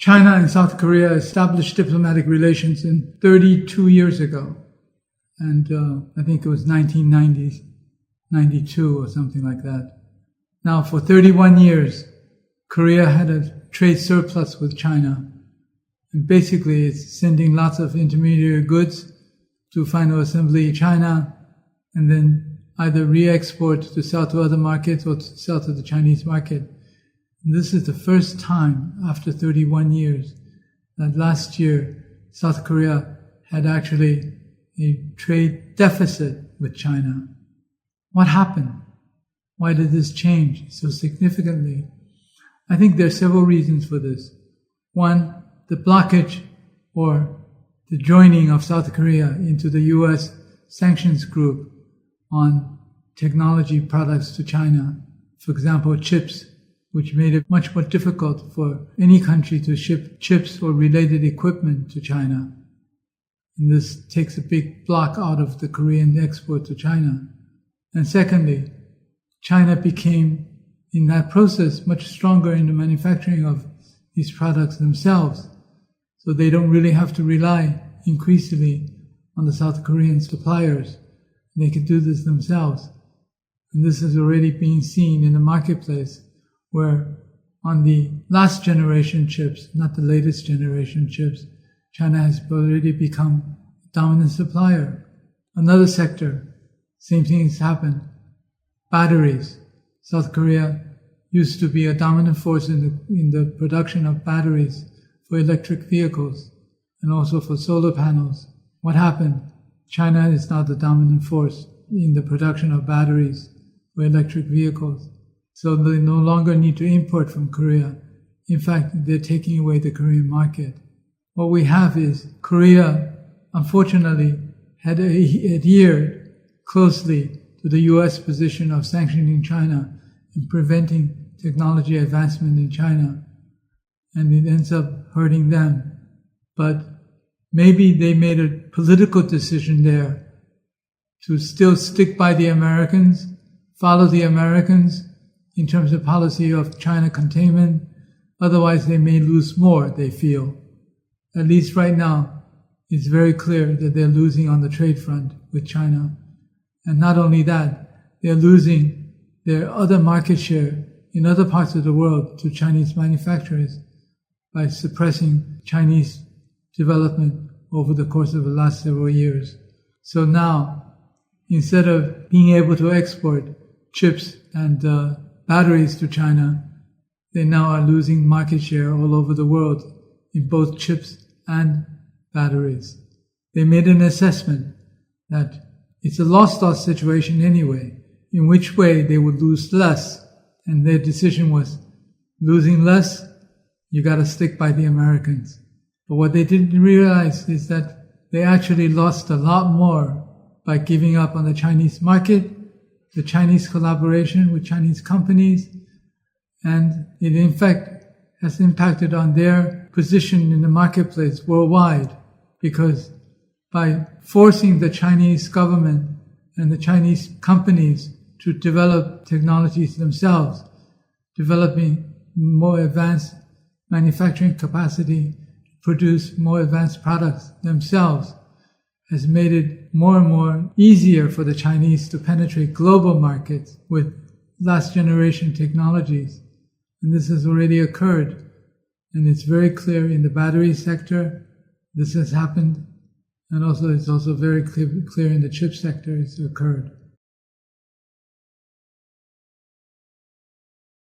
China and South Korea established diplomatic relations 32 years ago. And I think it was 1992 or something like that. Now, for 31 years, Korea had a trade surplus with China. And basically, it's sending lots of intermediary goods to final assembly China, and then either re-export to sell to other markets or to sell to the Chinese market. And this is the first time after 31 years that last year South Korea had actually a trade deficit with China. What happened? Why did this change so significantly? I think there are several reasons for this. One, the blockage or the joining of South Korea into the U.S. sanctions group on technology products to China. For example, chips, which made it much more difficult for any country to ship chips or related equipment to China. And this takes a big block out of the Korean export to China. And secondly, China became, in that process, much stronger in the manufacturing of these products themselves. So they don't really have to rely increasingly on the South Korean suppliers. They can do this themselves. And this is already being seen in the marketplace, where on the last generation chips, not the latest generation chips, China has already become a dominant supplier. Another sector, same thing has happened. Batteries. South Korea used to be a dominant force in the production of batteries for electric vehicles and also for solar panels. What happened? China is now the dominant force in the production of batteries for electric vehicles. So they no longer need to import from Korea. In fact, they're taking away the Korean market. What we have is Korea, unfortunately, had adhered closely to the U.S. position of sanctioning China and preventing technology advancement in China. And it ends up hurting them. But maybe they made a political decision there to still stick by the Americans, follow the Americans in terms of policy of China containment. Otherwise, they may lose more, they feel. At least right now, it's very clear that they're losing on the trade front with China. And not only that, they're losing their other market share in other parts of the world to Chinese manufacturers by suppressing Chinese development over the course of the last several years. So now, instead of being able to export chips and batteries to China, they now are losing market share all over the world in both chips and batteries. They made an assessment that it's a lost-loss situation anyway, in which way they would lose less. And their decision was, losing less, you got to stick by the Americans. But what they didn't realize is that they actually lost a lot more by giving up on the Chinese market, the Chinese collaboration with Chinese companies, and it in fact has impacted on their position in the marketplace worldwide, because by forcing the Chinese government and the Chinese companies to develop technologies themselves, developing more advanced manufacturing capacity, produce more advanced products themselves, has made it more and more easier for the Chinese to penetrate global markets with last generation technologies. And this has already occurred. And it's very clear in the battery sector, this has happened. And also it's also very clear in the chip sector, it's occurred.